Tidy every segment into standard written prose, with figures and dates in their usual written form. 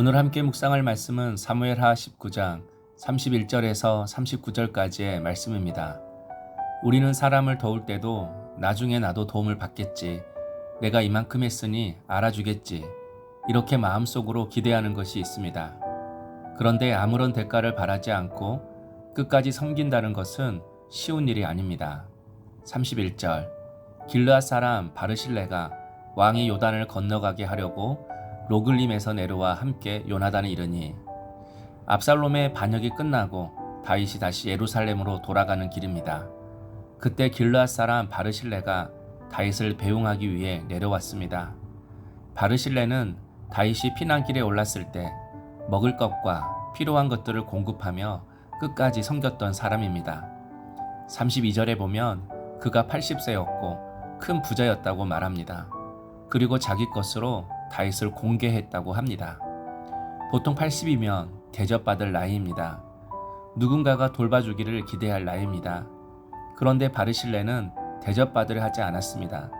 오늘 함께 묵상할 말씀은 사무엘하 19장 31절에서 39절까지의 말씀입니다. 우리는 사람을 도울 때도 나중에 나도 도움을 받겠지. 내가 이만큼 했으니 알아주겠지. 이렇게 마음속으로 기대하는 것이 있습니다. 그런데 아무런 대가를 바라지 않고 끝까지 섬긴다는 것은 쉬운 일이 아닙니다. 31절 길르앗 사람 바르실레가 왕이 요단을 건너가게 하려고 로글림에서 내려와 함께 요나단에 이르니 압살롬의 반역이 끝나고 다윗이 다시 예루살렘으로 돌아가는 길입니다. 그때 길르앗 사람 바르실레가 다윗을 배웅하기 위해 내려왔습니다. 바르실레는 다윗이 피난길에 올랐을 때 먹을 것과 필요한 것들을 공급하며 끝까지 섬겼던 사람입니다. 32절에 보면 그가 80세였고 큰 부자였다고 말합니다. 그리고 자기 것으로 다윗을 공개했다고 합니다. 보통 80이면 대접받을 나이입니다. 누군가가 돌봐주기를 기대할 나이입니다. 그런데 바르실레는 대접받으려 하지 않았습니다.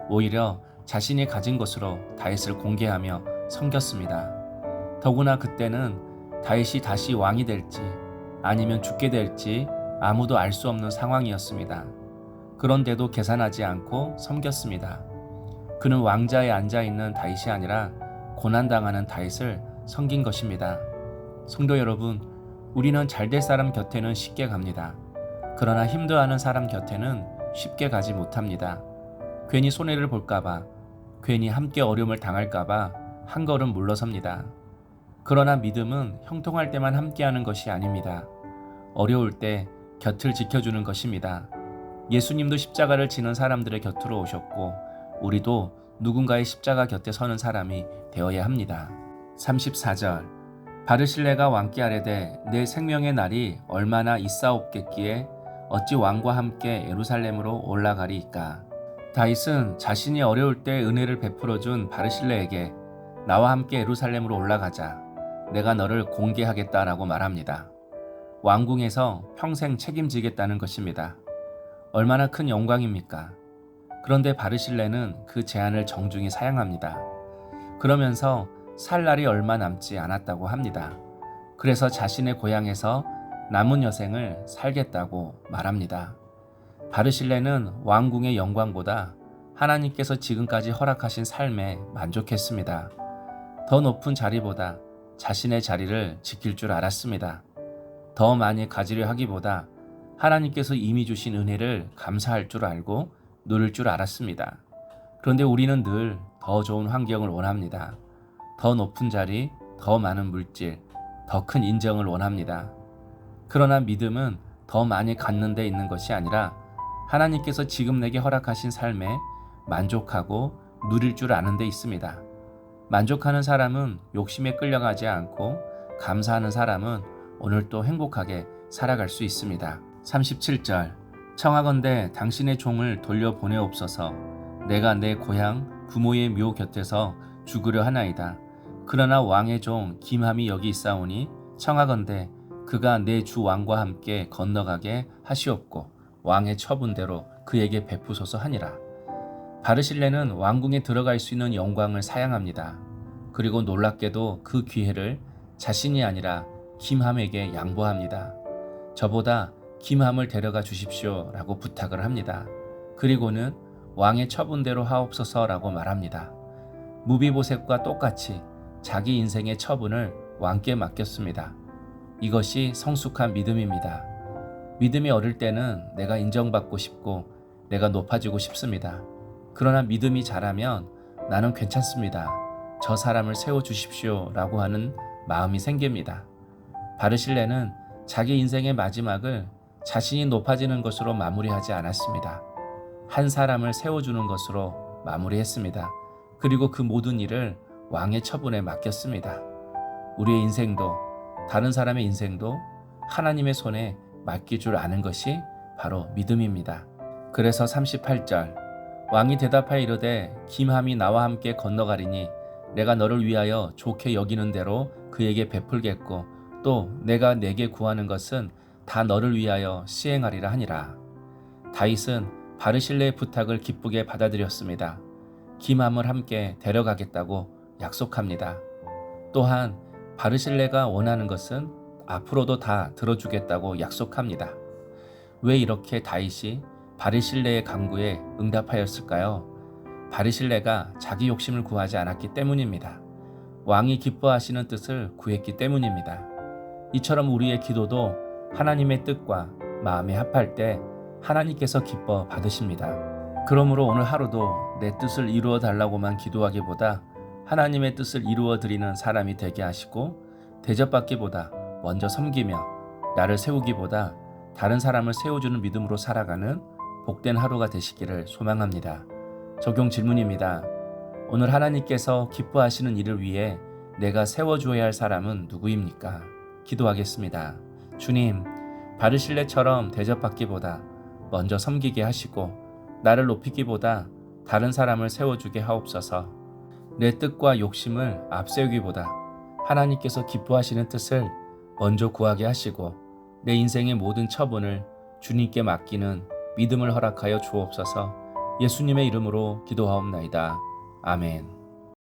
오히려 자신이 가진 것으로 다윗을 공개하며 섬겼습니다. 더구나 그때는 다윗이 다시 왕이 될지 아니면 죽게 될지 아무도 알 수 없는 상황이었습니다. 그런데도 계산하지 않고 섬겼습니다. 그는 왕자에 앉아있는 다윗이 아니라 고난당하는 다윗을 섬긴 것입니다. 성도 여러분, 우리는 잘될 사람 곁에는 쉽게 갑니다. 그러나 힘들어하는 사람 곁에는 쉽게 가지 못합니다. 괜히 손해를 볼까봐, 괜히 함께 어려움을 당할까봐 한 걸음 물러섭니다. 그러나 믿음은 형통할 때만 함께하는 것이 아닙니다. 어려울 때 곁을 지켜주는 것입니다. 예수님도 십자가를 지는 사람들의 곁으로 오셨고 우리도 누군가의 십자가 곁에 서는 사람이 되어야 합니다. 34절 바르실레가 왕께 아뢰되 내 생명의 날이 얼마나 있사옵겠기에 어찌 왕과 함께 예루살렘으로 올라가리이까. 다윗은 자신이 어려울 때 은혜를 베풀어준 바르실레에게 나와 함께 예루살렘으로 올라가자. 내가 너를 공개하겠다라고 말합니다. 왕궁에서 평생 책임지겠다는 것입니다. 얼마나 큰 영광입니까? 그런데 바르실레는 그 제안을 정중히 사양합니다. 그러면서 살 날이 얼마 남지 않았다고 합니다. 그래서 자신의 고향에서 남은 여생을 살겠다고 말합니다. 바르실레는 왕궁의 영광보다 하나님께서 지금까지 허락하신 삶에 만족했습니다. 더 높은 자리보다 자신의 자리를 지킬 줄 알았습니다. 더 많이 가지려 하기보다 하나님께서 이미 주신 은혜를 감사할 줄 알고 누릴 줄 알았습니다. 그런데 우리는 늘 더 좋은 환경을 원합니다. 더 높은 자리, 더 많은 물질, 더 큰 인정을 원합니다. 그러나 믿음은 더 많이 갖는 데 있는 것이 아니라 하나님께서 지금 내게 허락하신 삶에 만족하고 누릴 줄 아는 데 있습니다. 만족하는 사람은 욕심에 끌려가지 않고 감사하는 사람은 오늘도 행복하게 살아갈 수 있습니다. 37절 청하건대 당신의 종을 돌려보내옵소서. 내가 내 고향 부모의 묘 곁에서 죽으려 하나이다. 그러나 왕의 종 김함이 여기 있사오니 청하건대 그가 내 주 왕과 함께 건너가게 하시옵고 왕의 처분대로 그에게 베푸소서 하니라. 바르실레는 왕궁에 들어갈 수 있는 영광을 사양합니다. 그리고 놀랍게도 그 기회를 자신이 아니라 김함에게 양보합니다. 저보다 김함을 데려가 주십시오 라고 부탁을 합니다. 그리고는 왕의 처분대로 하옵소서라고 말합니다. 무비보셋과 똑같이 자기 인생의 처분을 왕께 맡겼습니다. 이것이 성숙한 믿음입니다. 믿음이 어릴 때는 내가 인정받고 싶고 내가 높아지고 싶습니다. 그러나 믿음이 자라면 나는 괜찮습니다. 저 사람을 세워주십시오 라고 하는 마음이 생깁니다. 바르실레는 자기 인생의 마지막을 자신이 높아지는 것으로 마무리하지 않았습니다. 한 사람을 세워주는 것으로 마무리했습니다. 그리고 그 모든 일을 왕의 처분에 맡겼습니다. 우리의 인생도 다른 사람의 인생도 하나님의 손에 맡길 줄 아는 것이 바로 믿음입니다. 그래서 38절 왕이 대답하여 이르되 김함이 나와 함께 건너가리니 내가 너를 위하여 좋게 여기는 대로 그에게 베풀겠고 또 내가 내게 구하는 것은 다 너를 위하여 시행하리라 하니라. 다윗은 바르실레의 부탁을 기쁘게 받아들였습니다. 김함을 함께 데려가겠다고 약속합니다. 또한 바르실레가 원하는 것은 앞으로도 다 들어주겠다고 약속합니다. 왜 이렇게 다윗이 바르실레의 간구에 응답하였을까요? 바르실레가 자기 욕심을 구하지 않았기 때문입니다. 왕이 기뻐하시는 뜻을 구했기 때문입니다. 이처럼 우리의 기도도 하나님의 뜻과 마음에 합할 때 하나님께서 기뻐 받으십니다. 그러므로 오늘 하루도 내 뜻을 이루어 달라고만 기도하기보다 하나님의 뜻을 이루어 드리는 사람이 되게 하시고, 대접받기보다 먼저 섬기며 나를 세우기보다 다른 사람을 세워주는 믿음으로 살아가는 복된 하루가 되시기를 소망합니다. 적용 질문입니다. 오늘 하나님께서 기뻐하시는 일을 위해 내가 세워주어야 할 사람은 누구입니까? 기도하겠습니다. 주님, 바르실레처럼 대접받기보다 먼저 섬기게 하시고 나를 높이기보다 다른 사람을 세워주게 하옵소서. 내 뜻과 욕심을 앞세우기보다 하나님께서 기뻐하시는 뜻을 먼저 구하게 하시고 내 인생의 모든 처분을 주님께 맡기는 믿음을 허락하여 주옵소서. 예수님의 이름으로 기도하옵나이다. 아멘.